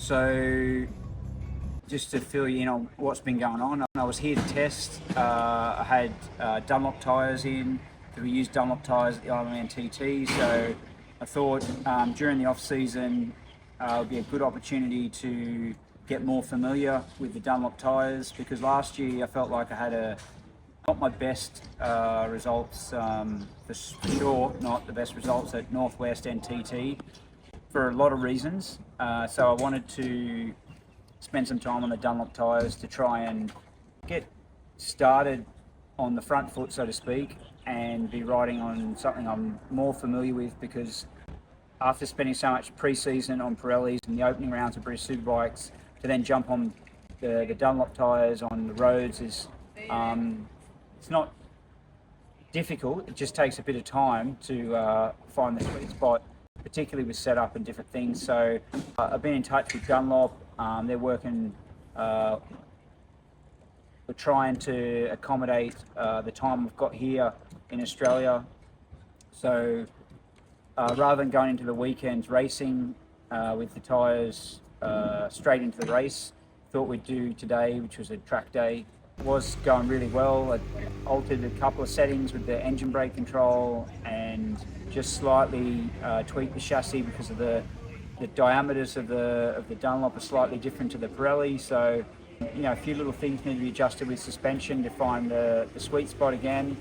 So just to fill you in on what's been going on, I was here to test. I had Dunlop tyres in, we used Dunlop tyres at the Ironman TT, so I thought during the off season it would be a good opportunity to get more familiar with the Dunlop tyres, because last year I felt like I had not my best results, for sure not the best results at Northwest and TT for a lot of reasons. So I wanted to spend some time on the Dunlop tyres to try and get started on the front foot, so to speak, and be riding on something I'm more familiar with, because after spending so much pre-season on Pirellis and the opening rounds of British Superbikes, to then jump on the Dunlop tyres on the roads is it's not difficult. It just takes a bit of time to find the sweet spot, particularly with setup and different things. So I've been in touch with Dunlop. They're working, we're trying to accommodate the time we've got here in Australia. So rather than going into the weekends racing with the tyres straight into the race, thought we'd do today, which was a track day. It was going really well. I altered a couple of settings with the engine brake control and just slightly tweaked the chassis, because of the diameters of the Dunlop are slightly different to the Pirelli. So, you know, a few little things need to be adjusted with suspension to find the sweet spot again.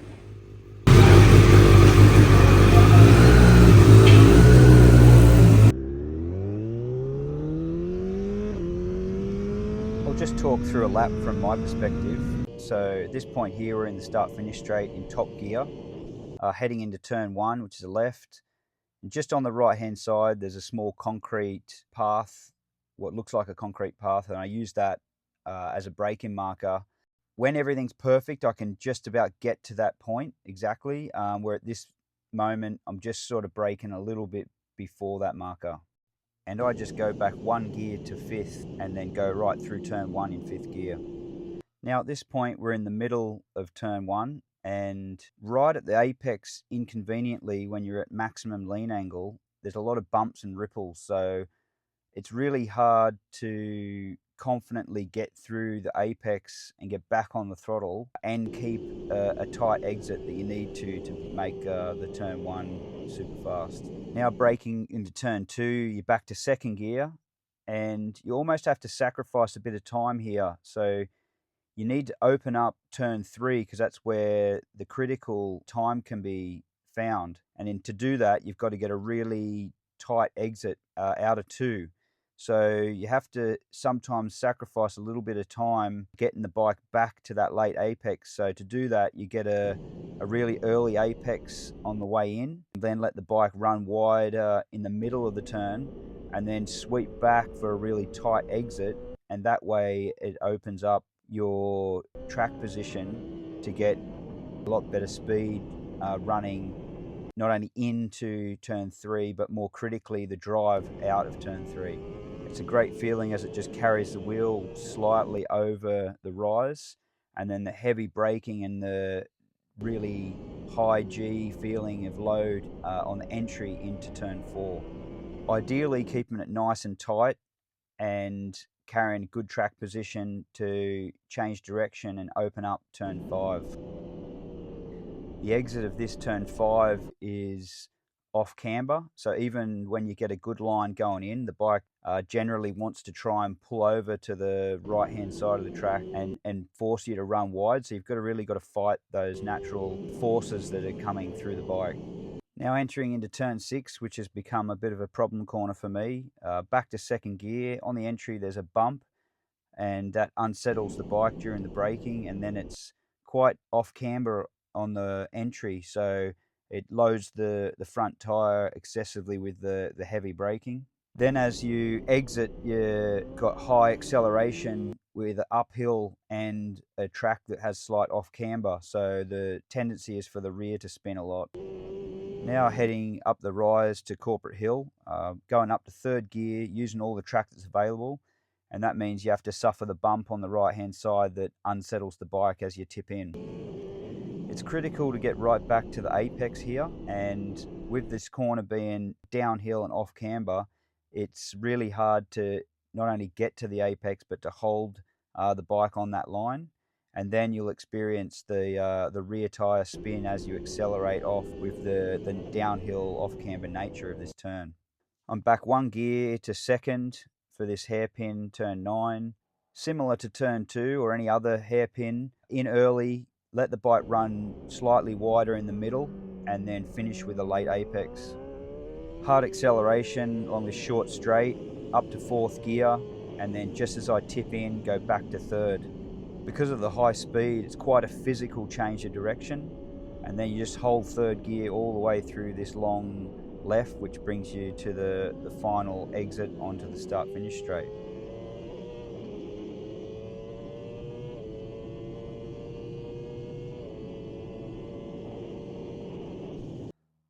I'll just talk through a lap from my perspective. So at this point here, we're in the start-finish straight in top gear, heading into turn one, which is a left. And just on the right-hand side, there's a small concrete path, what looks like a concrete path, and I use that as a braking marker. When everything's perfect, I can just about get to that point exactly, where at this moment, I'm just sort of braking a little bit before that marker. And I just go back one gear to fifth and then go right through turn one in fifth gear. Now at this point, we're in the middle of turn one, and right at the apex, inconveniently, when you're at maximum lean angle, there's a lot of bumps and ripples. So it's really hard to confidently get through the apex and get back on the throttle and keep a tight exit that you need to make the turn one super fast. Now braking into turn two, you're back to second gear, and you almost have to sacrifice a bit of time here. So you need to open up turn three, because that's where the critical time can be found. And then to do that, you've got to get a really tight exit out of two. So you have to sometimes sacrifice a little bit of time getting the bike back to that late apex. So to do that, you get a really early apex on the way in, then let the bike run wider in the middle of the turn, and then sweep back for a really tight exit. And that way it opens up your track position to get a lot better speed running not only into turn three, but more critically the drive out of turn three. It's a great feeling as it just carries the wheel slightly over the rise, and then the heavy braking and the really high G feeling of load on the entry into turn four. Ideally keeping it nice and tight and carrying a good track position to change direction and open up turn five. The exit of this turn five is off camber, so even when you get a good line going in, the bike generally wants to try and pull over to the right hand side of the track and force you to run wide. So you've really got to fight those natural forces that are coming through the bike. Now entering into turn six, which has become a bit of a problem corner for me. Back to second gear. On the entry there's a bump, and that unsettles the bike during the braking, and then it's quite off camber on the entry, so it loads the front tyre excessively with the heavy braking. Then as you exit, you've got high acceleration with an uphill and a track that has slight off camber, so the tendency is for the rear to spin a lot. Now heading up the rise to Corporate Hill, going up to third gear, using all the track that's available, and that means you have to suffer the bump on the right hand side that unsettles the bike as you tip in. It's critical to get right back to the apex here, and with this corner being downhill and off camber, it's really hard to not only get to the apex, but to hold the bike on that line. And then you'll experience the rear tyre spin as you accelerate off with the downhill off-camber nature of this turn. I'm back 1 gear to second for this hairpin turn 9. Similar to turn 2 or any other hairpin, in early, let the bike run slightly wider in the middle, and then finish with a late apex. Hard acceleration on this short straight, up to 4th gear, and then just as I tip in, go back to 3rd. Because of the high speed, it's quite a physical change of direction, and then you just hold 3rd gear all the way through this long left, which brings you to the final exit onto the start-finish straight.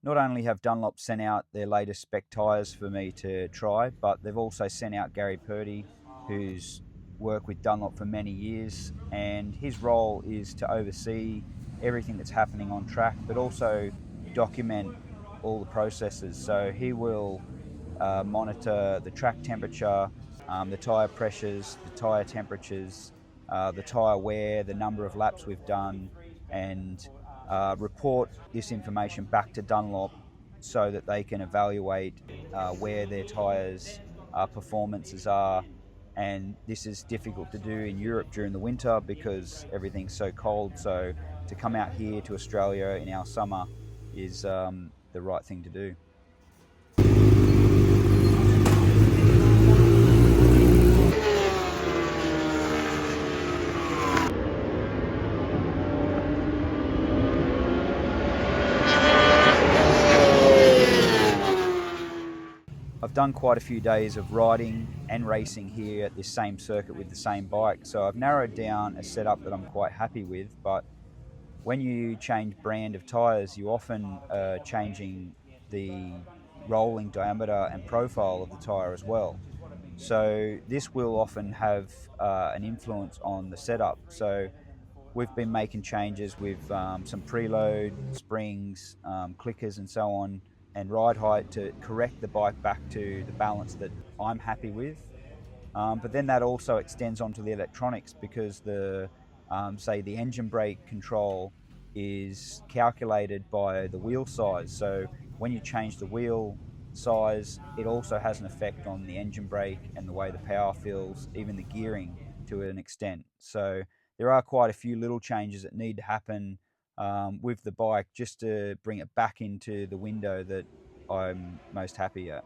Not only have Dunlop sent out their latest spec tyres for me to try, but they've also sent out Gary Purdy, who's worked with Dunlop for many years, and his role is to oversee everything that's happening on track, but also document all the processes. So he will monitor the track temperature, the tyre pressures, the tyre temperatures, the tyre wear, the number of laps we've done, and report this information back to Dunlop so that they can evaluate where their tyres performances are. And this is difficult to do in Europe during the winter because everything's so cold. So to come out here to Australia in our summer is the right thing to do. I've done quite a few days of riding and racing here at this same circuit with the same bike, so I've narrowed down a setup that I'm quite happy with. But when you change brand of tyres, you often are changing the rolling diameter and profile of the tyre as well. So this will often have an influence on the setup. So we've been making changes with some preload, springs, clickers and so on, and ride height to correct the bike back to the balance that I'm happy with. But then that also extends onto the electronics because say the engine brake control is calculated by the wheel size. So when you change the wheel size, it also has an effect on the engine brake and the way the power feels, even the gearing to an extent. So there are quite a few little changes that need to happen with the bike just to bring it back into the window that I'm most happy at.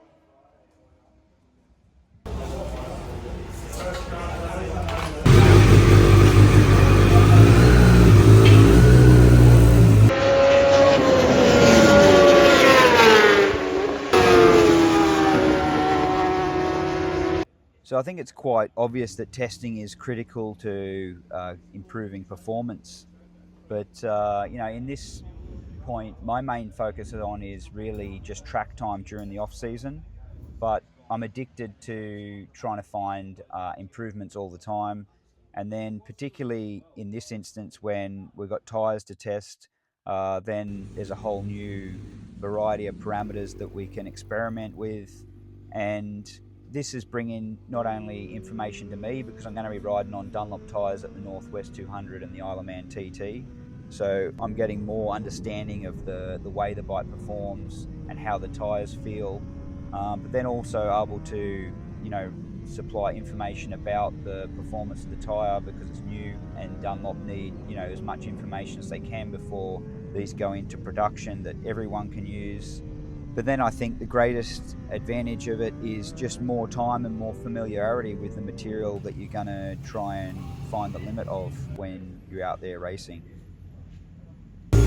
So I think it's quite obvious that testing is critical to improving performance. But in this point, my main focus on is really just track time during the off season. But I'm addicted to trying to find improvements all the time. And then particularly in this instance, when we've got tyres to test, then there's a whole new variety of parameters that we can experiment with. And this is bringing not only information to me, because I'm going to be riding on Dunlop tyres at the Northwest 200 and the Isle of Man TT. So I'm getting more understanding of the way the bike performs and how the tyres feel. But then also able to, supply information about the performance of the tyre because it's new, and Dunlop need, as much information as they can before these go into production that everyone can use. But then I think the greatest advantage of it is just more time and more familiarity with the material that you're going to try and find the limit of when you're out there racing. You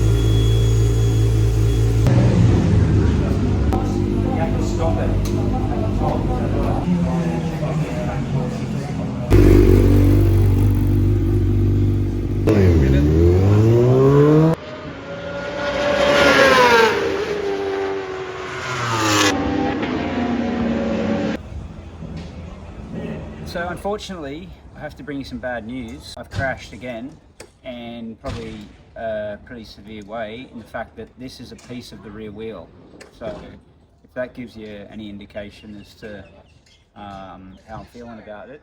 have to stop it. So unfortunately, I have to bring you some bad news. I've crashed again, and probably a pretty severe way, in the fact that this is a piece of the rear wheel. So if that gives you any indication as to how I'm feeling about it.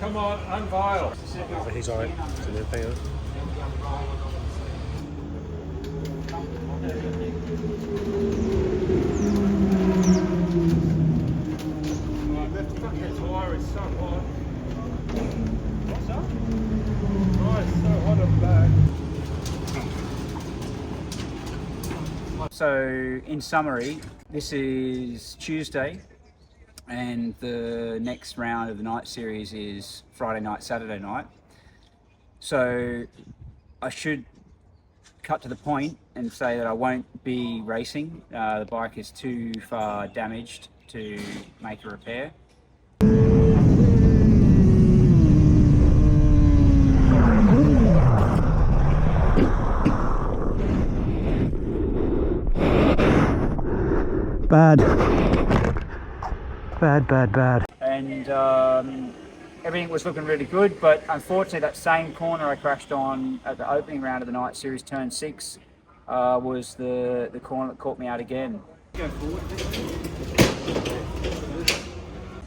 Come on, unveil. He's alright. That fucking tyre is so hot. What's that? Oh, it's so hot on the back. So, in summary, this is Tuesday, and the next round of the night series is Friday night, Saturday night. So, I should cut to the point and say that I won't be racing. The bike is too far damaged to make a repair. Bad. And everything was looking really good, but unfortunately that same corner I crashed on at the opening round of the night series, turn 6, was the corner that caught me out again.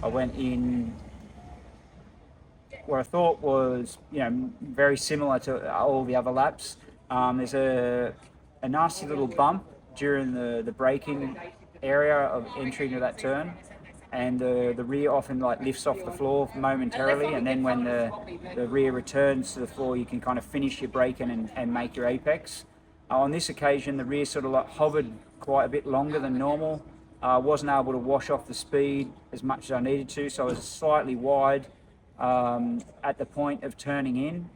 I went in what I thought was, very similar to all the other laps. There's a nasty little bump during the braking area of entry into that turn, and the rear often lifts off the floor momentarily, and then when the rear returns to the floor, you can kind of finish your braking and make your apex. On this occasion, the rear sort of hovered quite a bit longer than normal. Wasn't able to wash off the speed as much as I needed to, so I was slightly wide at the point of turning in.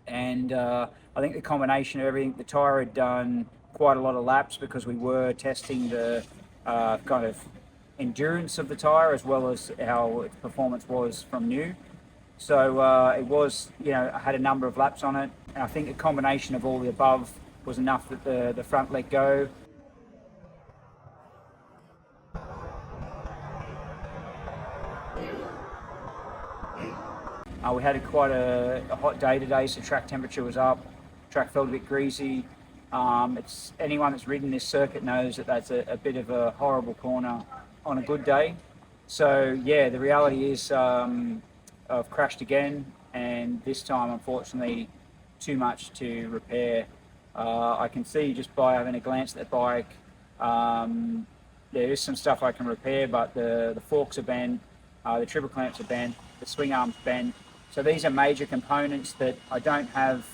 And I think the combination of everything, the tyre had done quite a lot of laps because we were testing the kind of endurance of the tyre as well as how its performance was from new. So it was, I had a number of laps on it, and I think a combination of all the above was enough that the front let go. We had quite a hot day today, so track temperature was up. Track felt a bit greasy. It's anyone that's ridden this circuit knows that that's a bit of a horrible corner on a good day. So yeah, the reality is I've crashed again, and this time, unfortunately, too much to repair. I can see just by having a glance at the bike, there is some stuff I can repair, but the forks are bent, the triple clamps are bent, the swing arm's bent. So these are major components that I don't have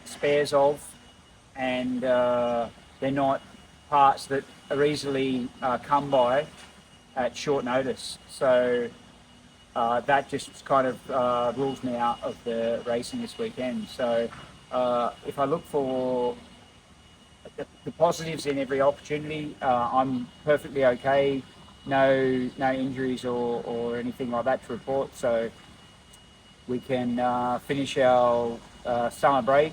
spares of, and they're not parts that are easily come by at short notice. So that just kind of rules me out of the racing this weekend. So if I look for the positives in every opportunity, I'm perfectly okay. No injuries or anything like that to report. So we can finish our summer break,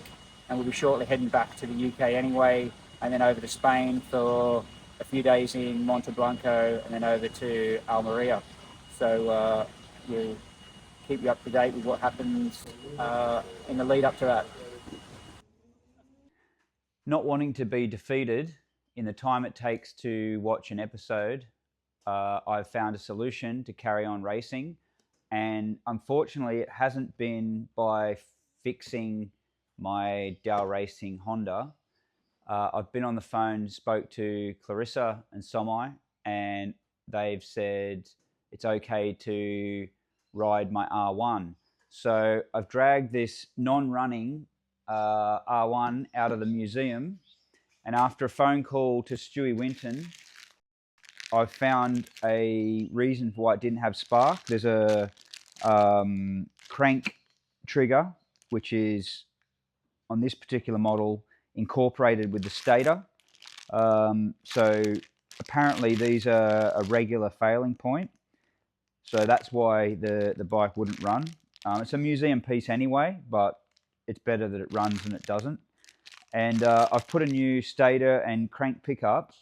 and we'll be shortly heading back to the UK anyway, and then over to Spain for a few days in Monteblanco, and then over to Almeria. So we'll keep you up to date with what happens in the lead up to that. Not wanting to be defeated in the time it takes to watch an episode, I've found a solution to carry on racing. And unfortunately, it hasn't been by fixing my Dow Racing Honda. I've been on the phone, spoke to Clarissa and Somai, and they've said it's okay to ride my R1. So I've dragged this non-running R1 out of the museum, and after a phone call to Stewie Winton, I've found a reason for why it didn't have spark. There's a crank trigger, which is on this particular model incorporated with the stator. So apparently these are a regular failing point. So that's why the bike wouldn't run. It's a museum piece anyway, but it's better that it runs than it doesn't. And I've put a new stator and crank pickup,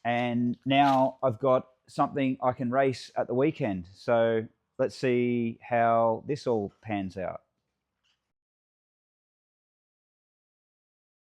and now I've got something I can race at the weekend. So let's see how this all pans out.